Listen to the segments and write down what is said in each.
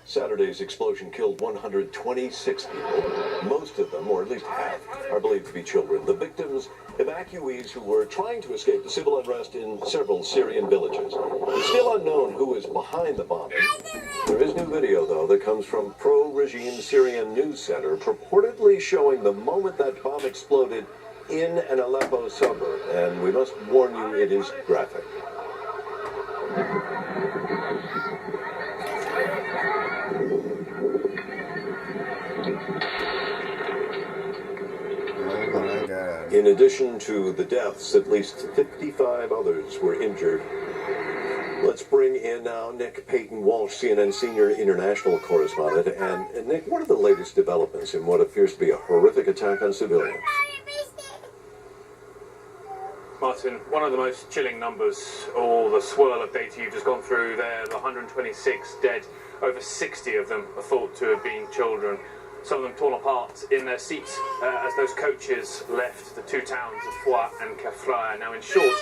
Saturday's explosion killed 126 people. Most of them, or at least half, are believed to be children. The victims, evacuees who were trying to escape the civil unrest in several Syrian villages. It's still unknown who is behind the bombing. There is new video, though, that comes from pro-regime Syrian news center, purportedly showing the moment that bomb exploded in an Aleppo suburb. And we must warn you, it is graphic. In addition to the deaths, at least 55 others were injured. Let's bring in now Nick Payton-Walsh, CNN senior international correspondent. And Nick, what are the latest developments in what appears to be a horrific attack on civilians? Martin, one of the most chilling numbers, all the swirl of data you've just gone through there, the 126 dead, over 60 of them are thought to have been children. Some of them torn apart in their seats as those coaches left the two towns of Foix and Kafraya. Now, in short,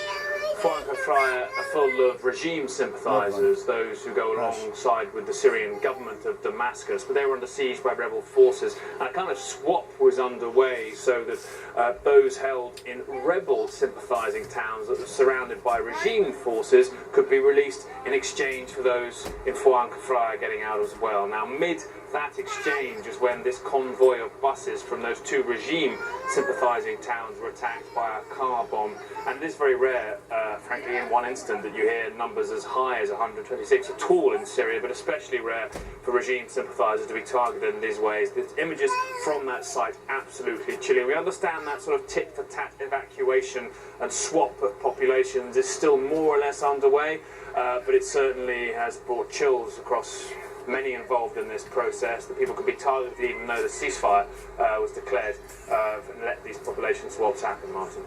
Foix and Kafraya are full of regime sympathisers, those who go alongside with the Syrian government of Damascus, but they were under siege by rebel forces, and a kind of swap was underway so that those held in rebel sympathising towns that were surrounded by regime forces could be released in exchange for those in Foix and Kafraya getting out as well. Now, mid that exchange is when this convoy of buses from those two regime sympathising towns were attacked by a car bomb. And it is very rare, frankly, in one instant that you hear numbers as high as 126 at all in Syria, but especially rare for regime sympathisers to be targeted in these ways. The images from that site absolutely chilling. We understand that sort of tit-for-tat evacuation and swap of populations is still more or less underway, but it certainly has brought chills across many involved in this process. The people could be targeted even though the ceasefire was declared and let these population swaps happen, Martin.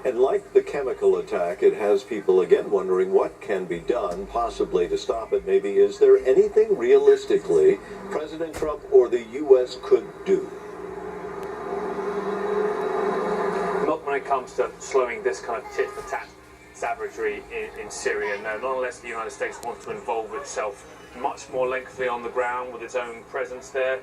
And like the chemical attack, it has people again wondering what can be done possibly to stop it. Maybe is there anything realistically President Trump or the U.S. could do? Not when it comes to slowing this kind of tit-for-tat savagery in Syria, no, not unless the United States wants to involve itself much more lengthily on the ground with its own presence there.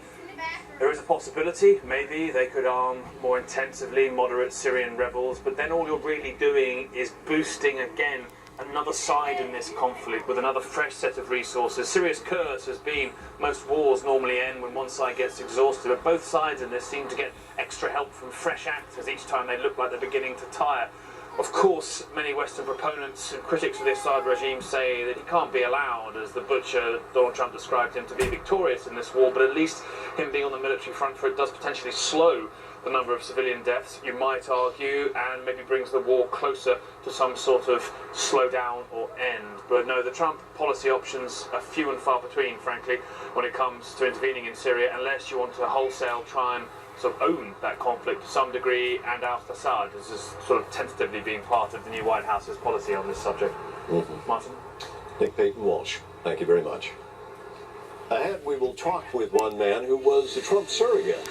There is a possibility, maybe they could arm more intensively moderate Syrian rebels, but then all you're really doing is boosting again another side in this conflict with another fresh set of resources. Syria's curse has been most wars normally end when one side gets exhausted, but both sides in this seem to get extra help from fresh actors each time they look like they're beginning to tire. Of course, many Western proponents and critics of the Assad regime say that he can't be allowed, as the butcher Donald Trump described him, to be victorious in this war, but at least him being on the military front for it does potentially slow the number of civilian deaths, you might argue, and maybe brings the war closer to some sort of slowdown or end. But no, the Trump policy options are few and far between, frankly, when it comes to intervening in Syria, unless you want to wholesale try and sort of own that conflict to some degree and oust Assad. This is sort of tentatively being part of the new White House's policy on this subject. Martin? Nick Payton-Walsh, thank you very much. Ahead, we will talk with one man who was a Trump surrogate.